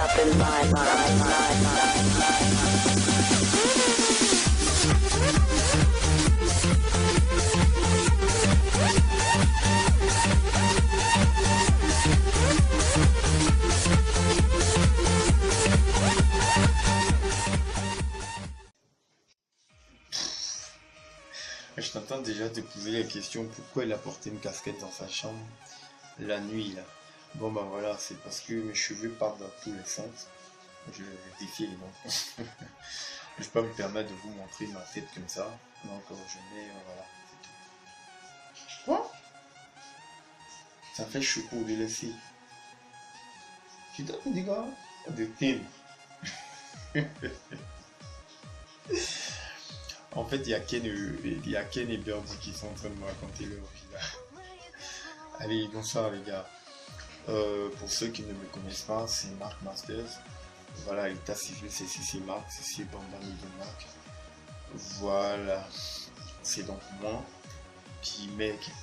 Je t'entends déjà te poser la question pourquoi il a porté une casquette dans sa chambre la nuit là. Bon bah voilà, c'est parce que mes cheveux partent dans tous les sens. Je les défie donc. Je peux pas me permettre de vous montrer ma tête comme ça. Donc je mets voilà. Quoi? Ça fait chaud pour le laisser. Tu dois me dire quoi? De thym. En fait, il y a Ken et Birdie qui sont en train de me raconter leur vie là. Allez, bonsoir les gars. Pour ceux qui ne me connaissent pas, c'est Mark Masters. Voilà, l'état civil c'est CC Mark, CC Bandami de Mark. Voilà, c'est donc moi qui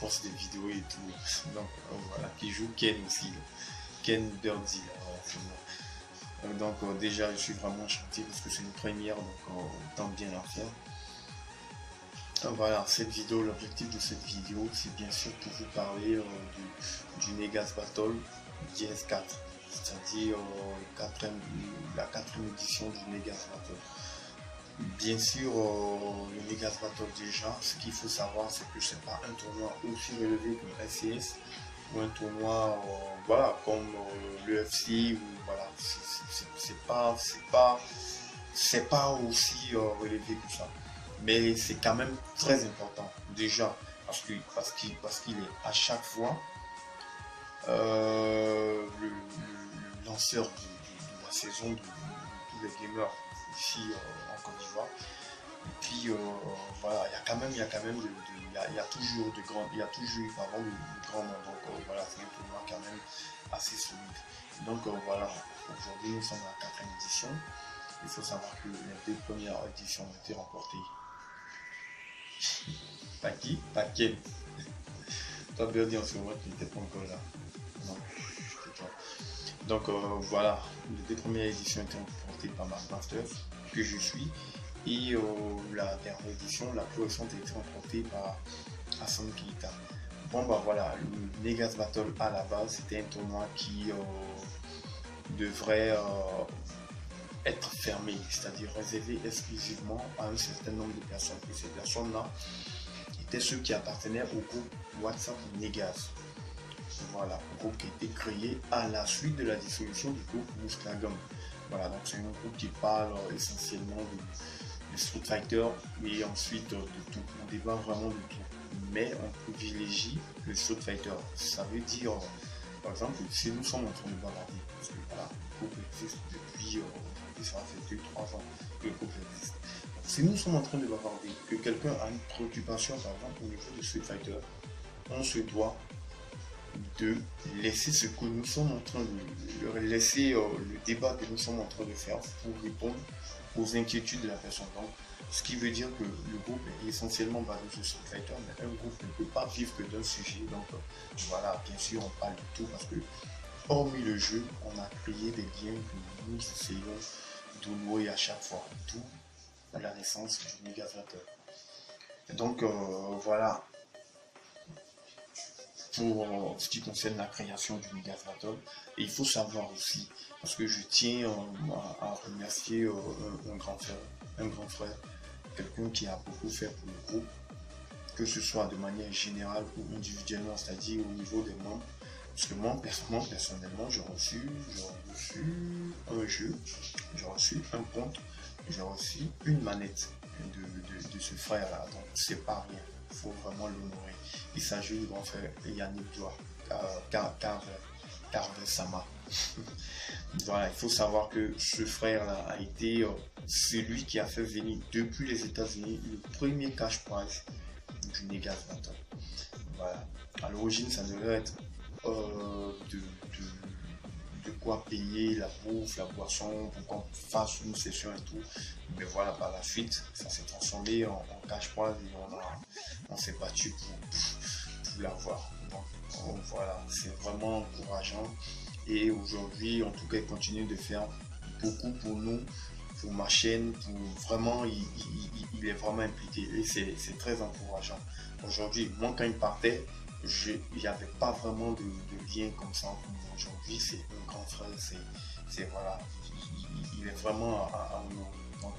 poste des vidéos et tout. Donc voilà, qui joue Ken aussi. Ken Birdie là, voilà, c'est moi. Donc déjà je suis vraiment enchanté parce que c'est une première, donc on tente bien la faire. Voilà, cette vidéo, l'objectif de cette vidéo, c'est bien sûr pour vous parler du Negas Battle DS4, c'est-à-dire la quatrième édition du Negas Battle. Bien sûr, le Negas Battle déjà, ce qu'il faut savoir, c'est que c'est pas un tournoi aussi relevé que le SCS ou un tournoi voilà, comme l'UFC, ou voilà, c'est pas aussi relevé que ça. Mais c'est quand même très important déjà parce qu'il est à chaque fois le lanceur de la saison de tous les gamers ici en Côte d'Ivoire. Et puis voilà, il y a toujours de grands noms. Donc voilà, c'est un tournoi quand même assez solide. Donc voilà, aujourd'hui nous sommes à la 4e édition. Il faut savoir que les 2 premières éditions ont été remportées. Pas qui? Pas Ken. Toi, Birdie, en ce moment, tu n'étais pas encore là. Non, c'était toi. Donc, voilà. Les 2 premières éditions étaient remportées par Mark Masters, que je suis. Et la dernière édition, la plus récente, a été remportée par Hassan Keita. Bon, bah voilà. Le Negas Battle, à la base, c'était un tournoi qui devrait être fermé, c'est-à-dire réservé exclusivement à un certain nombre de personnes. Et ces personnes-là étaient ceux qui appartenaient au groupe WhatsApp Negas. Voilà, un groupe qui a été créé à la suite de la dissolution du groupe Musklagam. Voilà, donc c'est un groupe qui parle essentiellement de Street Fighter et ensuite de tout. On débat vraiment de tout. Mais on privilégie le Street Fighter. Ça veut dire, par exemple, si nous sommes en train de bavarder, parce que voilà, le groupe existe depuis ça fait 2-3 ans que le groupe existe. Si nous sommes en train de bavarder, que quelqu'un a une préoccupation par exemple au niveau de Street Fighter, on se doit de laisser ce que nous sommes en train de laisser le débat que nous sommes en train de faire pour répondre aux inquiétudes de la personne. Donc, ce qui veut dire que le groupe est essentiellement basé sur Street Fighter, mais un groupe ne peut pas vivre que d'un sujet. Donc voilà, bien sûr on parle de tout parce que hormis le jeu, on a créé des liens que nous essayons d'honorer à chaque fois, d'où la naissance du Negas Battle. Donc voilà, pour ce qui concerne la création du Negas Battle. Et il faut savoir aussi, parce que je tiens à remercier un grand frère, quelqu'un qui a beaucoup fait pour le groupe, que ce soit de manière générale ou individuellement, c'est-à-dire au niveau des membres. Parce que moi, personnellement, j'ai reçu un jeu, j'ai reçu un compte, j'ai reçu une manette de ce frère-là. Donc, c'est pas rien. Il faut vraiment l'honorer. Il s'agit du grand frère Yannick Doua, Carver Sama. Voilà, il faut savoir que ce frère-là a été celui qui a fait venir depuis les États-Unis le premier cash prize du Negas Battle. Voilà. À l'origine, ça devait être de quoi payer la bouffe, la boisson, pour qu'on fasse une session et tout. Mais voilà, par la suite, ça s'est transformé en cash prize et on s'est battu pour l'avoir. Donc voilà, c'est vraiment encourageant. Et aujourd'hui, en tout cas, il continue de faire beaucoup pour nous, pour ma chaîne, pour vraiment, il est vraiment impliqué et c'est très encourageant. Aujourd'hui, moi, quand il partait, il n'y avait pas vraiment de lien comme ça. Aujourd'hui, c'est un grand frère, voilà, il est vraiment à nous. Donc,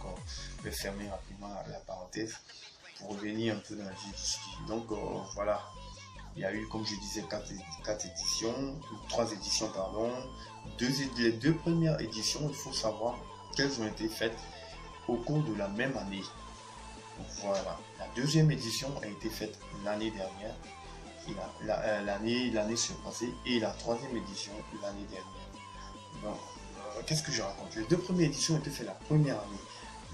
je vais fermer rapidement la parenthèse pour revenir un peu dans la vie du ski. Donc, voilà. Il y a eu, comme je disais, quatre éditions, trois éditions, pardon. Les deux premières éditions, il faut savoir qu'elles ont été faites au cours de la même année. Donc voilà. La deuxième édition a été faite l'année dernière. L'année s'est passée. Et la troisième édition l'année dernière. Donc, qu'est-ce que je raconte? Les deux premières éditions ont été faites la première année.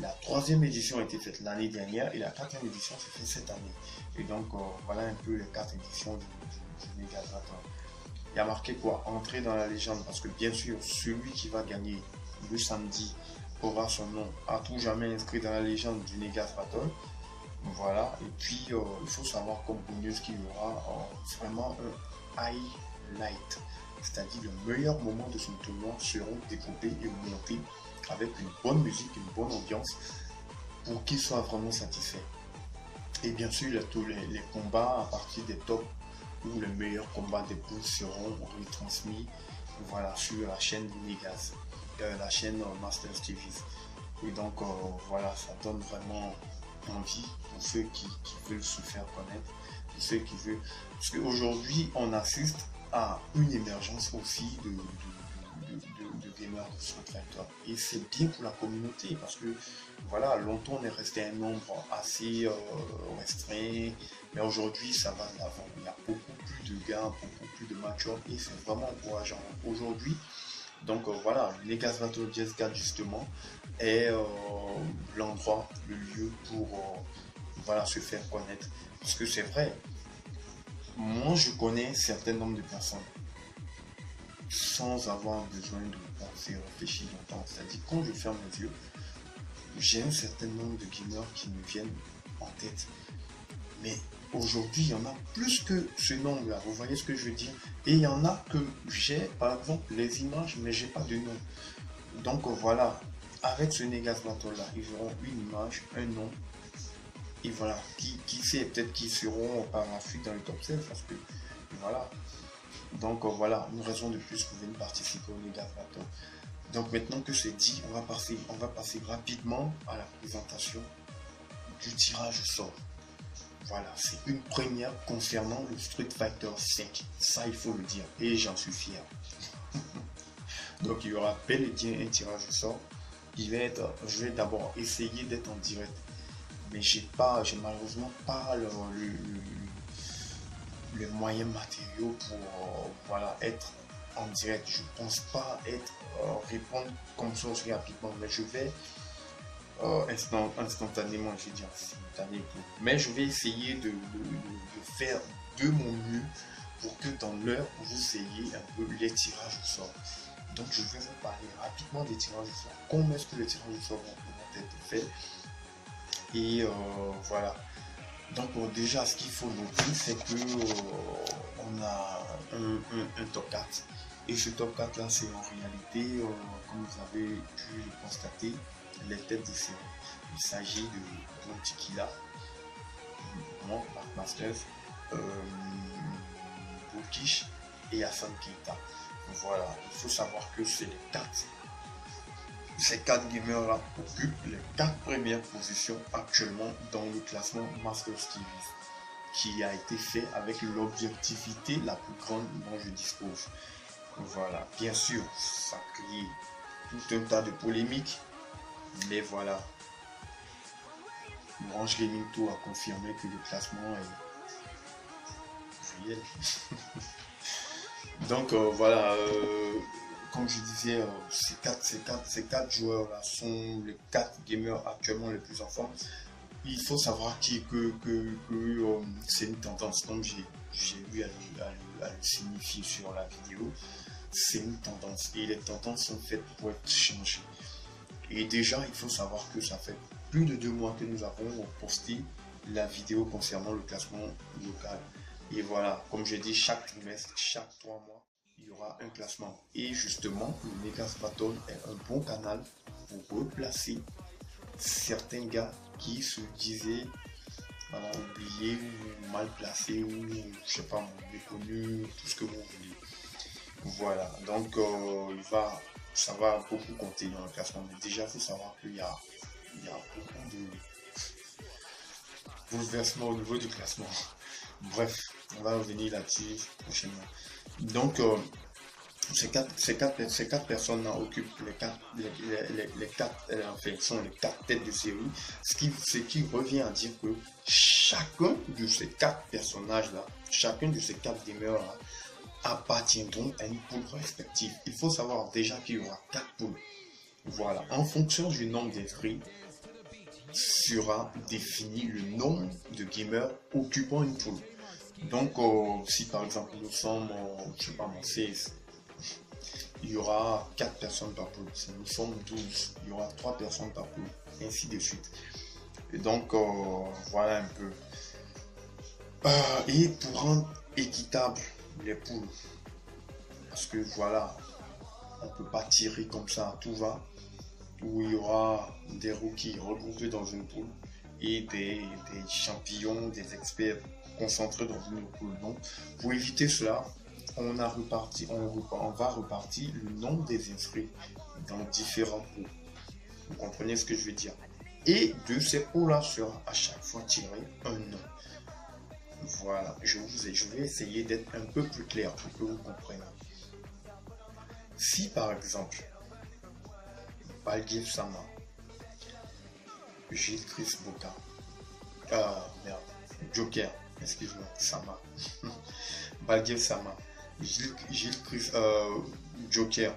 La troisième édition a été faite l'année dernière et la quatrième édition s'est faite cette année. Et donc, voilà un peu les quatre éditions du Megadraton. Il y a marqué quoi? Entrer dans la légende, parce que bien sûr, celui qui va gagner le samedi aura son nom à tout jamais inscrit dans la légende du Megadraton. Voilà, et puis il faut savoir comme bonus qu'il y aura vraiment un highlight, c'est-à-dire le meilleur moment de son tournoi seront découpés et montés avec une bonne musique, une bonne ambiance pour qu'il soit vraiment satisfait. Et bien sûr, tous les combats à partir des tops où les meilleurs combats des poules seront retransmis, voilà, sur la chaîne Negas, la chaîne Masters TV. Et donc voilà, ça donne vraiment envie pour ceux qui veulent se faire connaître, pour ceux qui veulent. Parce qu'aujourd'hui, on assiste à une émergence aussi de gamers de Street Fighter. Et c'est bien pour la communauté parce que voilà, longtemps on est resté un nombre assez restreint, mais aujourd'hui ça va de l'avant. Il y a beaucoup plus de gars, beaucoup plus de match-up et c'est vraiment encourageant. Aujourd'hui, donc voilà, Negas Battle GS4 justement est l'endroit, le lieu pour voilà, se faire connaître. Parce que c'est vrai, moi je connais un certain nombre de personnes sans avoir besoin de penser, réfléchir longtemps. C'est-à-dire quand je ferme les yeux, j'ai un certain nombre de gamers qui me viennent en tête. Mais aujourd'hui, il y en a plus que ce nombre-là. Vous voyez ce que je veux dire? Et il y en a que j'ai, par exemple, les images, mais j'ai pas de nom. Donc voilà, avec ce Negas Battle là, ils auront une image, un nom. Et voilà, qui sait, peut-être qu'ils seront par la suite dans le top 16 parce que voilà. Donc voilà, une raison de plus pour venir participer au Negas Battle. Donc maintenant que c'est dit, on va passer rapidement à la présentation du tirage au sort. Voilà, c'est une première concernant le Street Fighter V. Ça, il faut le dire. Et j'en suis fier. Donc, il y aura bel et bien un tirage au sort. Je vais d'abord essayer d'être en direct. Mais j'ai malheureusement pas les moyens matériaux pour voilà, être en direct. Je pense pas répondre comme ça aussi rapidement. Mais je vais instantanément, je vais dire simultané. Mais je vais essayer de faire de mon mieux pour que dans l'heure, vous ayez un peu les tirages au sort. Donc je vais vous parler rapidement des tirages au sort. Comment est-ce que les tirages au sort vont être faits? Et voilà. Donc déjà, ce qu'il faut noter, c'est que on a un top 4. Et ce top 4 là, c'est en réalité, comme vous avez pu le constater, les têtes de série. Il s'agit de Pontikila, Mark Masters, Burkish et Hassan Keita. Voilà, il faut savoir que ces quatre gamers là occupent les 4 premières positions actuellement dans le classement Masters TV, qui a été fait avec l'objectivité la plus grande dont je dispose. Voilà, bien sûr, ça crée tout un tas de polémiques. Mais voilà, Orange Gaming Tour a confirmé que le classement est réel. Donc voilà, comme je disais, ces quatre joueurs là sont les 4 gamers actuellement les plus en forme. Il faut savoir que c'est une tendance, comme j'ai eu à le signifier sur la vidéo, c'est une tendance et les tendances sont faites pour être changées. Et déjà, il faut savoir que ça fait plus de 2 mois que nous avons posté la vidéo concernant le classement local. Et voilà, comme je dis, chaque trimestre, chaque 3 mois, il y aura un classement. Et justement, le Negas Battle est un bon canal pour replacer certains gars qui se disaient voilà, oubliés ou mal placés ou je sais pas, méconnus, tout ce que vous voulez. Voilà, donc ça va beaucoup compter dans le classement. Mais déjà, il faut savoir il y a beaucoup de bouleversements au niveau du classement. Bref, on va revenir là-dessus prochainement. Donc, ces quatre personnes-là occupent les quatre, enfin, sont les quatre têtes de série, ce qui revient à dire que chacun de ces quatre personnages-là, chacun de ces quatre demeures-là, appartiendront à une poule respective. Il faut savoir déjà qu'il y aura quatre poules. Voilà, en fonction du nombre d'inscrits, sera défini le nombre de gamers occupant une poule. Donc, si par exemple nous sommes, je sais pas, 16, il y aura 4 personnes par poule. Si nous sommes 12, il y aura 3 personnes par poule, ainsi de suite. Et donc, voilà un peu. Et pour rendre équitable les poules, parce que voilà, on ne peut pas tirer comme ça, tout va, où il y aura des rookies regroupés dans une poule et des champions, des experts concentrés dans une poule. Donc, pour éviter cela, on va repartir le nombre des inscrits dans différents poules. Vous comprenez ce que je veux dire? Et de ces poules-là sera à chaque fois tiré un nom. Voilà, je vais essayer d'être un peu plus clair pour que vous compreniez. Si par exemple, Balgiev Sama, Gilles Chris Boca, Joker, excuse-moi, Sama, Balgiev Sama, Gilles Chris, Joker,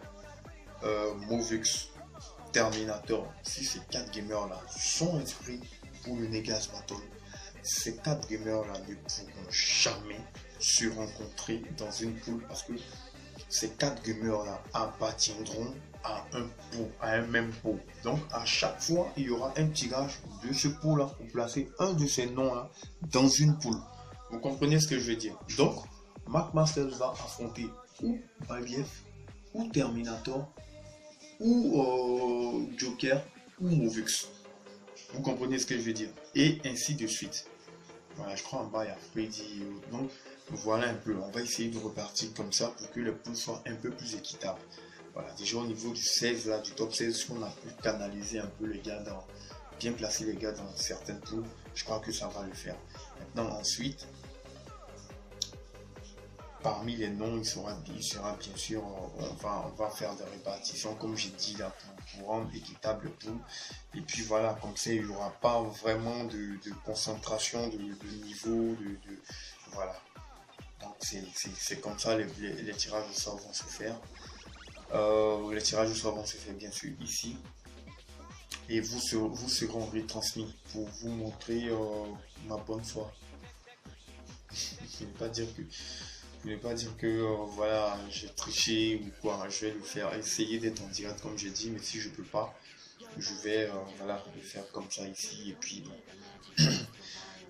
Movux, Terminator, si ces 4 gamers là sont inscrits pour le Negas Battle, ces 4 gamers là ne pourront jamais se rencontrer dans une poule parce que ces 4 gamers là appartiendront à un même pot. Donc à chaque fois il y aura un tirage de ce pot là pour placer un de ces noms là dans une poule. Vous comprenez ce que je veux dire? Donc Mark Masters va affronter ou Balgiev ou Terminator ou Joker ou Movux. Vous comprenez ce que je veux dire? Et ainsi de suite. Voilà, je crois en bas il y a Freddy. Donc voilà un peu. On va essayer de repartir comme ça pour que le pool soit un peu plus équitable. Voilà, déjà au niveau du 16 là, du top 16, on a pu canaliser un peu les gars bien placer les gars dans certaines poules. Je crois que ça va le faire. Maintenant ensuite, parmi les noms, il sera bien sûr, on va faire des répartitions, comme j'ai dit là, pour rendre équitable le pool. Et puis voilà, comme ça, il n'y aura pas vraiment de concentration de niveau, voilà. Donc c'est comme ça, les tirages au sort vont se faire. Les tirages au sort vont se faire bien sûr ici. Et vous seront retransmis pour vous montrer ma bonne foi. Je ne vais pas dire que voilà, j'ai triché ou quoi, je vais le faire, essayer d'être en direct comme j'ai dit, mais si je peux pas, je vais voilà, le faire comme ça ici et puis bon.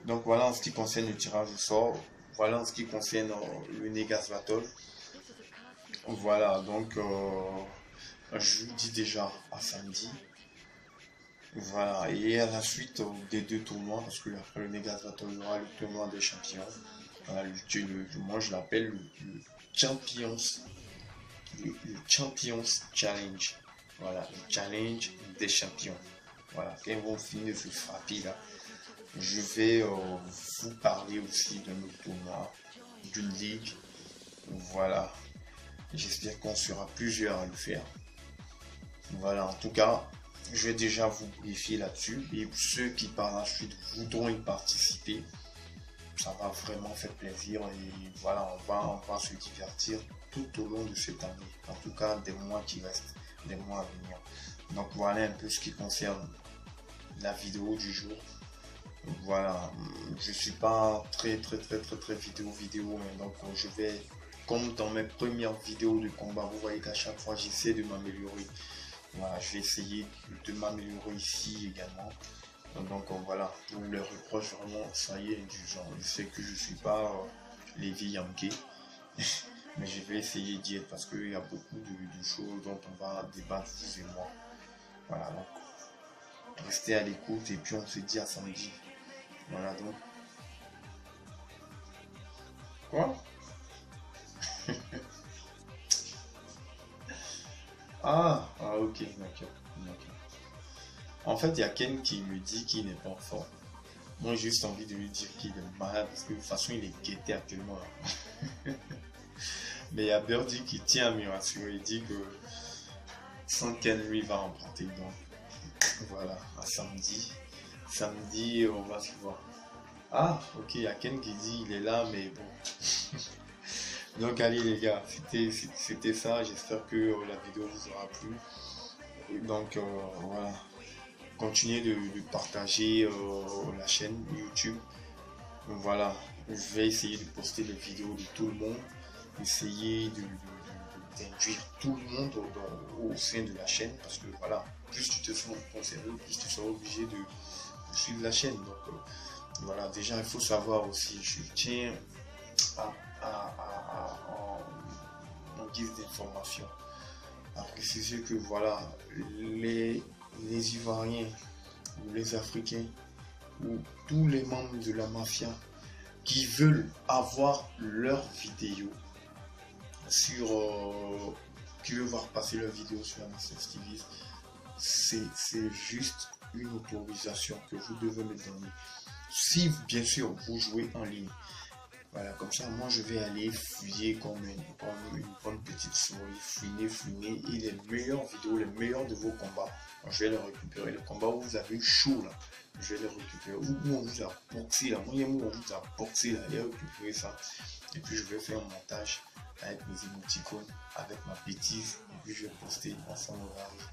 Donc voilà en ce qui concerne le tirage au sort, voilà en ce qui concerne le Negas Battle. Voilà, donc je vous dis déjà à samedi. Voilà, et à la suite des 2 tournois, parce que après le Negas Battle, il y aura le tournoi des champions. Voilà, moi je l'appelle le Champions, le Champions Challenge. Voilà, le challenge des champions. Voilà, quand ils vont finir de se frapper là, je vais vous parler aussi d'un autre tournoi, d'une ligue. Voilà, j'espère qu'on sera plusieurs à le faire. Voilà, en tout cas, je vais déjà vous briefer là-dessus. Et ceux qui par la suite voudront y participer, ça va vraiment faire plaisir. Et voilà, on va se divertir tout au long de cette année. En tout cas, des mois qui restent, des mois à venir. Donc voilà un peu ce qui concerne la vidéo du jour. Voilà, je suis pas très vidéo, mais donc je vais, comme dans mes premières vidéos de combat, vous voyez qu'à chaque fois j'essaie de m'améliorer. Voilà, je vais essayer de m'améliorer ici également. Donc voilà, pour les reproches, vraiment, ça y est, du genre, je sais que je suis pas Lévi Yankee. Mais je vais essayer d'y être parce qu'il y a beaucoup de choses dont on va débattre, vous et moi. Voilà, donc restez à l'écoute et puis on se dit à samedi. Voilà donc. Quoi? Ok, d'accord. D'accord. En fait, il y a Ken qui me dit qu'il n'est pas en forme. Moi, j'ai juste envie de lui dire qu'il est malade parce que de toute façon, il est guetté actuellement là. Mais il y a Birdie qui tient à me rassurer. Il dit que sans Ken, lui va remporter. Donc, voilà, à samedi. Samedi, on va se voir. Ah, ok, il y a Ken qui dit il est là, mais bon. Donc, allez, les gars, c'était ça. J'espère que la vidéo vous aura plu. Et donc, voilà. Continuez de partager la chaîne YouTube. Voilà, je vais essayer de poster les vidéos de tout le monde, essayer d'induire tout le monde au sein de la chaîne, parce que voilà, plus tu te sens concerné, plus tu seras obligé de suivre la chaîne. Donc voilà, déjà il faut savoir aussi, je tiens en guise d'information à préciser que voilà, les Ivoiriens ou les Africains ou tous les membres de la mafia qui veulent avoir leurs vidéos sur qui veulent voir passer leurs vidéos sur la Master TV, c'est juste une autorisation que vous devez me donner. Si bien sûr vous jouez en ligne, voilà, comme ça moi je vais aller fouiller comme une bonne petite souris, fouiner et les meilleures vidéos, les meilleurs de vos combats, je vais les récupérer. Les combats où vous avez chaud là, je vais les récupérer. Où on vous a boxé là, moi où on vous a boxé là, allez récupérer ça. Et puis je vais faire un montage avec mes émoticônes, avec ma bêtise, et puis je vais poster ensemble on va arriver.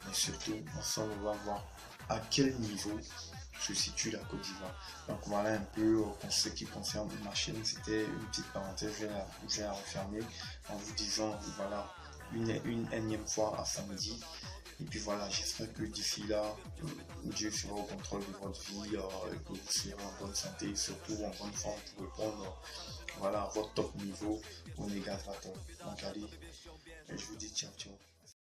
Mais surtout ensemble on va voir à quel niveau se situe la Côte d'Ivoire. Donc voilà un peu ce qui concerne ma chaîne. C'était une petite parenthèse, je vais la refermer en vous disant voilà une énième fois à samedi. Et puis voilà, j'espère que d'ici là, Dieu sera au contrôle de votre vie, que vous serez en bonne santé, surtout en bonne forme pour répondre voilà, à votre top niveau au Négas Vator. Donc allez, je vous dis ciao ciao.